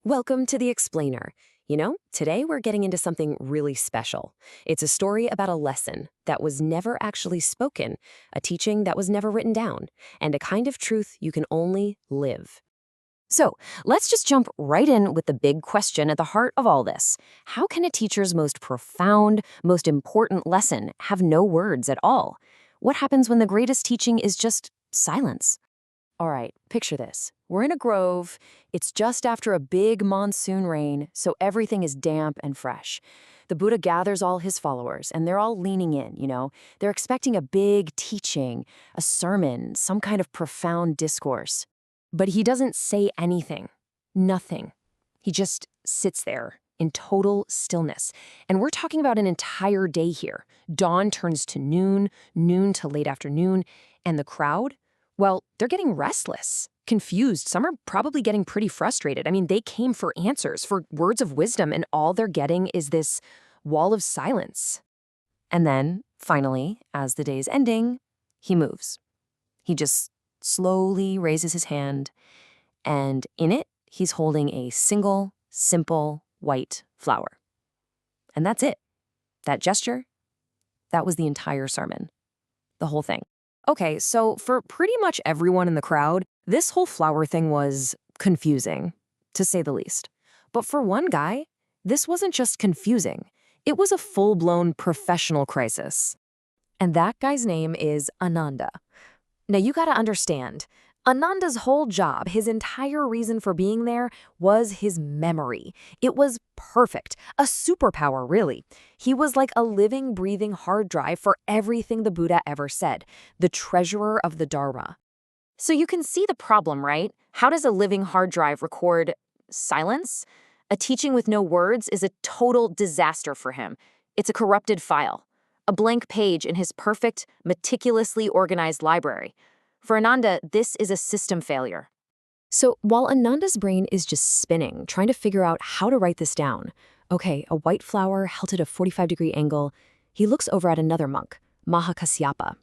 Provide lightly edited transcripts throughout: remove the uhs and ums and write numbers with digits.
Welcome to The Explainer. Today we're getting into something really special. It's a story about a lesson that was never actually spoken, a teaching that was never written down, and a kind of truth you can only live. So, let's just jump right in with the big question at the heart of all this. How can a teacher's most profound, most important lesson have no words at all? What happens when the greatest teaching is just silence? All right, picture this. We're in a grove. It's just after a big monsoon rain, so everything is damp and fresh. The Buddha gathers all his followers, and they're all leaning in. They're expecting a big teaching, a sermon, some kind of profound discourse. But he doesn't say anything. Nothing. He just sits there in total stillness. And we're talking about an entire day here. Dawn turns to noon, noon to late afternoon, and the crowd? Well, they're getting restless, confused. Some are probably getting pretty frustrated. They came for answers, for words of wisdom, and all they're getting is this wall of silence. And then, finally, as the day's ending, he moves. He just slowly raises his hand, and in it, he's holding a single, simple, white flower. And that's it. That gesture, that was the entire sermon. The whole thing. Okay, so for pretty much everyone in the crowd, this whole flower thing was confusing, to say the least. But for one guy, this wasn't just confusing. It was a full-blown professional crisis. And that guy's name is Ananda. Now you gotta understand, Ananda's whole job, his entire reason for being there, was his memory. It was perfect, a superpower, really. He was like a living, breathing hard drive for everything the Buddha ever said, the treasurer of the Dharma. So you can see the problem, right? How does a living hard drive record silence? A teaching with no words is a total disaster for him. It's a corrupted file, a blank page in his perfect, meticulously organized library. For Ananda, this is a system failure. So while Ananda's brain is just spinning, trying to figure out how to write this down, okay, a white flower held at a 45-degree angle, he looks over at another monk, Mahakasyapa.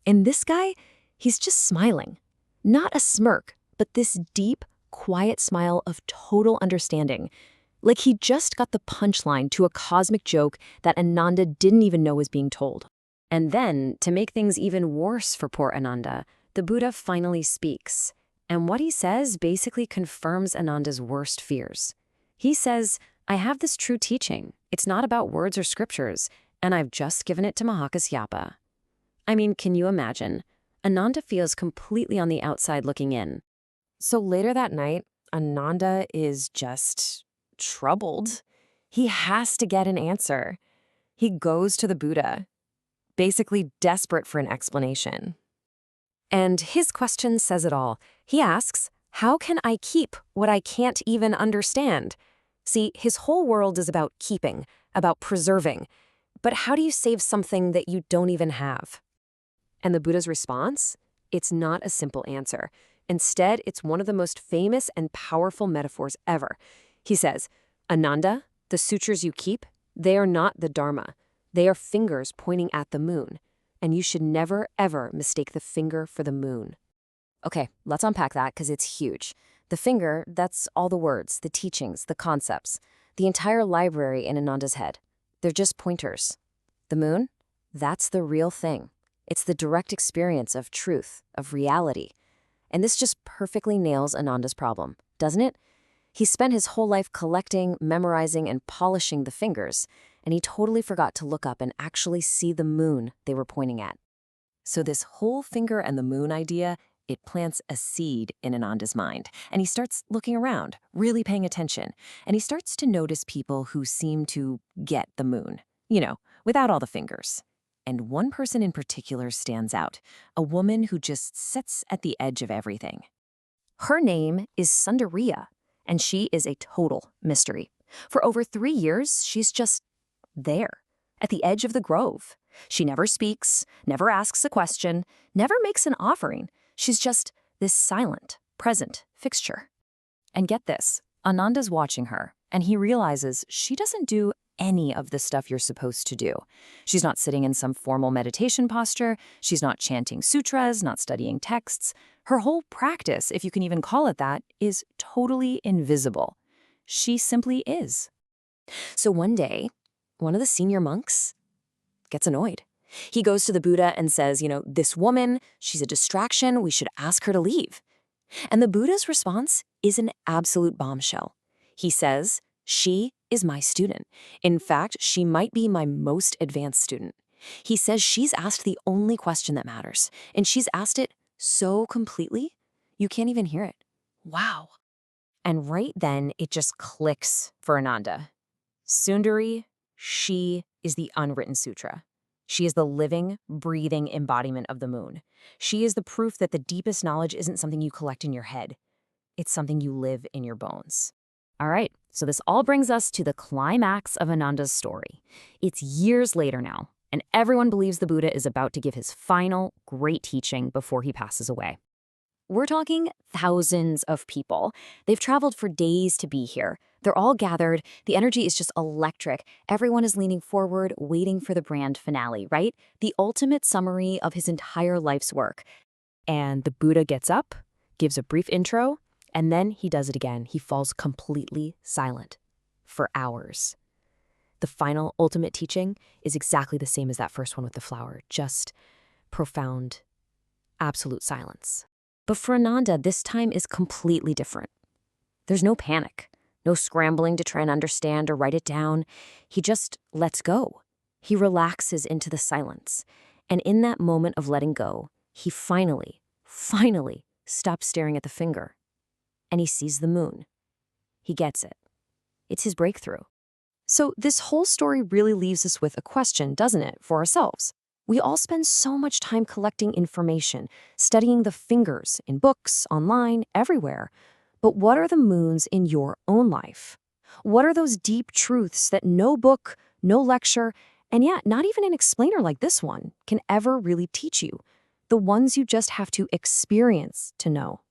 And this guy, he's just smiling. Not a smirk, but this deep, quiet smile of total understanding. Like he just got the punchline to a cosmic joke that Ananda didn't even know was being told. And then, to make things even worse for poor Ananda, the Buddha finally speaks, and what he says basically confirms Ananda's worst fears. He says, I have this true teaching. It's not about words or scriptures, and I've just given it to Mahakasyapa. Can you imagine? Ananda feels completely on the outside looking in. So later that night, Ananda is just troubled. He has to get an answer. He goes to the Buddha, basically desperate for an explanation. And his question says it all. He asks, how can I keep what I can't even understand? See, his whole world is about keeping, about preserving. But how do you save something that you don't even have? And the Buddha's response? It's not a simple answer. Instead, it's one of the most famous and powerful metaphors ever. He says, Ananda, the sutras you keep, they are not the Dharma. They are fingers pointing at the moon. And you should never, ever mistake the finger for the moon. Okay, let's unpack that because it's huge. The finger, that's all the words, the teachings, the concepts, the entire library in Ananda's head. They're just pointers. The moon, that's the real thing. It's the direct experience of truth, of reality. And this just perfectly nails Ananda's problem, doesn't it? He spent his whole life collecting, memorizing, and polishing the fingers, and he totally forgot to look up and actually see the moon they were pointing at. So this whole finger and the moon idea, it plants a seed in Ananda's mind, and he starts looking around, really paying attention, and he starts to notice people who seem to get the moon, without all the fingers. And one person in particular stands out, a woman who just sits at the edge of everything. Her name is Sundari, and she is a total mystery. For over 3 years, she's just there, at the edge of the grove. She never speaks, never asks a question, never makes an offering. She's just this silent, present fixture. And get this, Ananda's watching her, and he realizes she doesn't do any of the stuff you're supposed to do. She's not sitting in some formal meditation posture. She's not chanting sutras, not studying texts. Her whole practice, if you can even call it that, is totally invisible. She simply is. So one day, one of the senior monks gets annoyed. He goes to the Buddha and says, this woman, she's a distraction. We should ask her to leave. And the Buddha's response is an absolute bombshell. He says, she is my student. In fact, she might be my most advanced student. He says she's asked the only question that matters, and she's asked it so completely, you can't even hear it. Wow. And right then, it just clicks for Ananda. Sundari, she is the Unwritten Sutra. She is the living, breathing embodiment of the moon. She is the proof that the deepest knowledge isn't something you collect in your head. It's something you live in your bones. All right, so this all brings us to the climax of Ananda's story. It's years later now, and everyone believes the Buddha is about to give his final great teaching before he passes away. We're talking thousands of people. They've traveled for days to be here. They're all gathered. The energy is just electric. Everyone is leaning forward, waiting for the grand finale, right? The ultimate summary of his entire life's work. And the Buddha gets up, gives a brief intro, and then he does it again. He falls completely silent for hours. The final ultimate teaching is exactly the same as that first one with the flower, just profound, absolute silence. But for Ananda, this time is completely different. There's no panic, no scrambling to try and understand or write it down. He just lets go. He relaxes into the silence. And in that moment of letting go, he finally stops staring at the finger. And he sees the moon. He gets it. It's his breakthrough. So this whole story really leaves us with a question, doesn't it, for ourselves? We all spend so much time collecting information, studying the fingers in books, online, everywhere. But what are the moons in your own life? What are those deep truths that no book, no lecture, and yet not even an explainer like this one can ever really teach you? The ones you just have to experience to know.